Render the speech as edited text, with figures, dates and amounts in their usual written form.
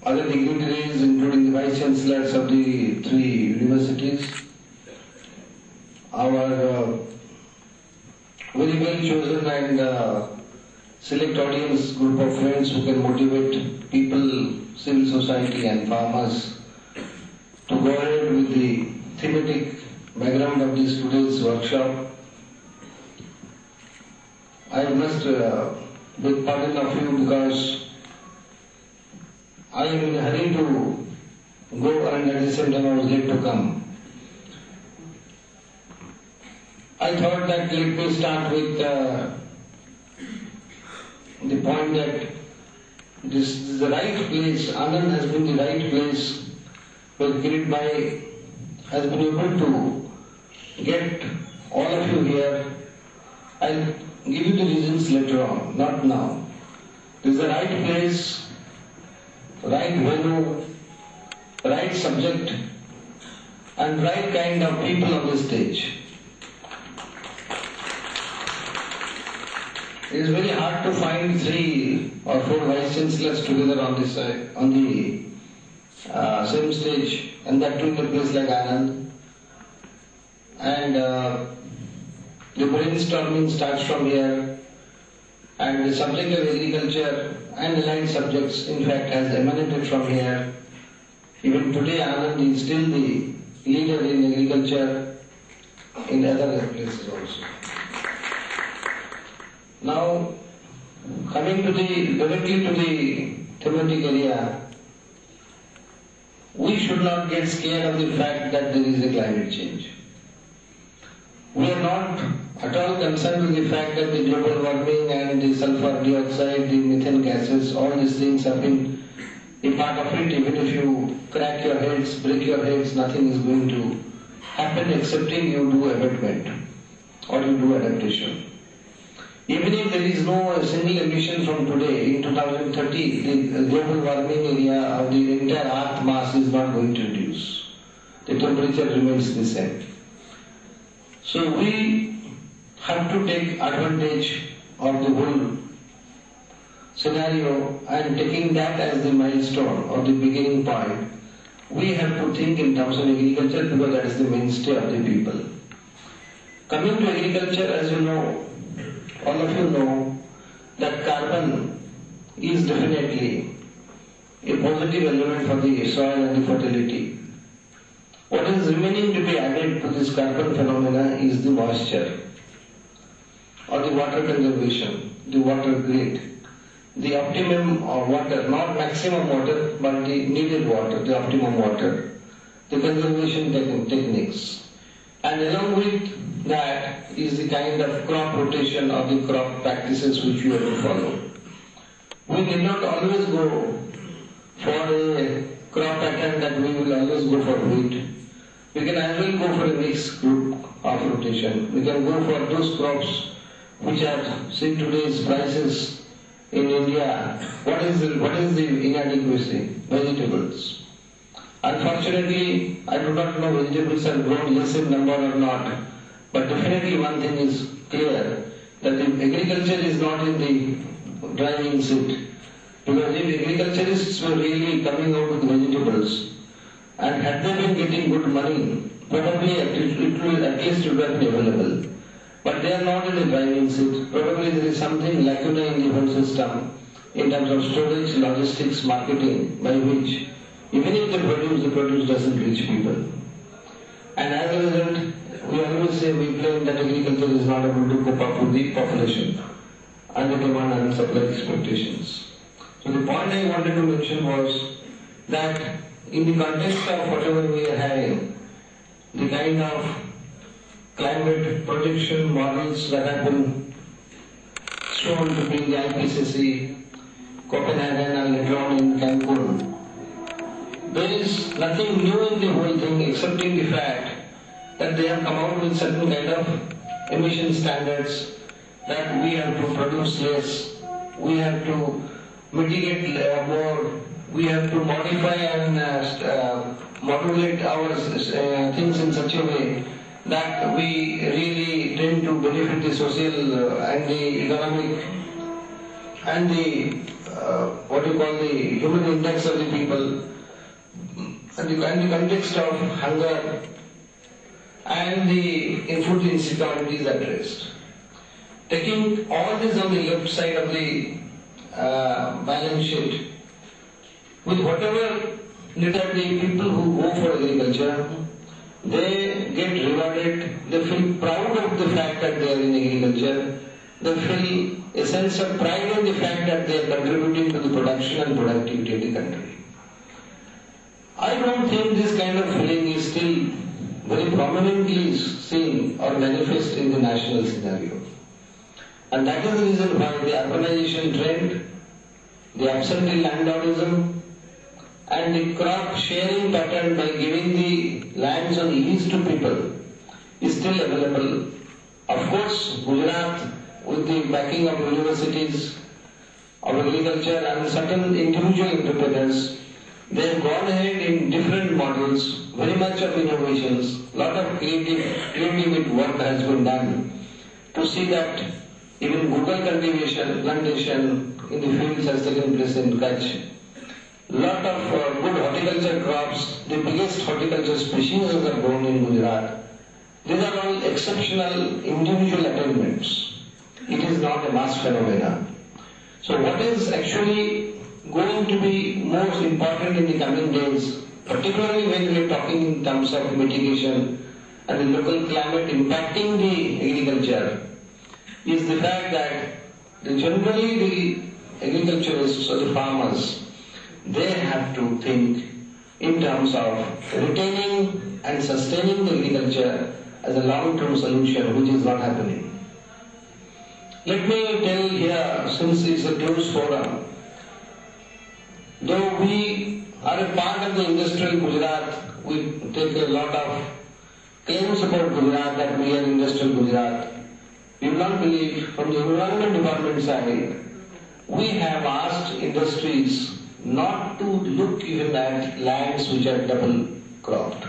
other dignitaries, including the Vice Chancellors of the 3 universities, our very well chosen and select audience group of friends who can motivate people, civil society and farmers to go ahead with the thematic background of this today's workshop. I must beg pardon of you because I am in a hurry to go and at the same time I was late to come. I thought that let me start with the point that this is the right place, Anand has been the right place where Kirit Bhai has been able to get all of you here. I'll give you the reasons later on, not now. This is the right place, right venue, right subject and right kind of people on the stage. It is very hard to find 3 or 4 vice chancellors together on the same stage, and that too in a place like Anand. And the brainstorming starts from here, and the subject of agriculture and allied subjects, in fact, has emanated from here. Even today, Anand is still the leader in agriculture in other places also. Now, coming directly to the thematic area, we should not get scared of the fact that there is a climate change. We are not at all concerned with the fact that the global warming and the sulfur dioxide, the methane gases, all these things have been a part of it. Even if you crack your heads, break your heads, nothing is going to happen excepting you do abatement or you do adaptation. Even if there is no single emission from today, in 2030, the global warming area of the entire Earth mass is not going to reduce. The temperature remains the same. So we have to take advantage of the whole scenario, and taking that as the milestone or the beginning point, we have to think in terms of agriculture because that is the mainstay of the people. Coming to agriculture, as you know, all of you know that carbon is definitely a positive element for the soil and the fertility. What is remaining to be added to this carbon phenomena is the moisture or the water conservation, the water grid, the optimum water, not maximum water, but the needed water, the optimum water, the conservation techniques. And along with that is the kind of crop rotation or the crop practices which we have to follow. We need not always go for a crop pattern that we will always go for wheat. We can as well go for a mixed group of rotation. We can go for those crops which are, see today's prices in India. What is the inadequacy? Vegetables. Unfortunately, I do not know vegetables are grown less in number or not, but definitely one thing is clear, that if agriculture is not in the driving seat, because if agriculturists were really coming out with vegetables, and had they been getting good money, probably it will at least would have been available. But they are not in the driving seat. Probably there is something lacuna in the whole system in terms of storage, logistics, marketing, by which even if the produce doesn't reach people. And as a result, we always say, we claim that agriculture is not able to cope up with the population and the demand and supply expectations. So the point I wanted to mention was that in the context of whatever we are having, the kind of climate projection models that have been shown to be in the IPCC, Copenhagen and later on in Cancun, there is nothing new in the whole thing excepting the fact that they have come out with certain kind of emission standards that we have to produce less, we have to mitigate more, we have to modify and modulate our things in such a way that we really tend to benefit the social and the economic and the what you call the human index of the people, and the context of hunger and the food insecurity is addressed. Taking all this on the left side of the balance sheet, with whatever little the people who go for agriculture, they get rewarded, they feel proud of the fact that they are in agriculture, they feel a sense of pride in the fact that they are contributing to the production and productivity of the country. I don't think this kind of feeling is still very prominently seen or manifest in the national scenario. And that is the reason why the urbanization trend, the absentee landlordism, and the crop sharing pattern by giving the lands on lease to people is still available. Of course, Gujarat, with the backing of universities of agriculture and certain individual entrepreneurs, they have gone ahead in different models, very much of innovations, lot of creative work has been done to see that even Google cultivation, plantation in the fields has taken place in Kutch. Lot of good horticulture crops, the biggest horticulture species are grown in Gujarat. These are all exceptional individual attainments. It is not a mass phenomenon. So what is actually going to be most important in the coming days, particularly when we are talking in terms of mitigation and the local climate impacting the agriculture, is the fact that generally the agriculturists or the farmers, they have to think in terms of retaining and sustaining the agriculture as a long-term solution, which is not happening. Let me tell here, since it's a closed forum, though we are a part of the industrial Gujarat, we take a lot of claims about Gujarat that we are industrial Gujarat. You will not believe, from the environment department side, we have asked industries not to look even at lands which are double cropped.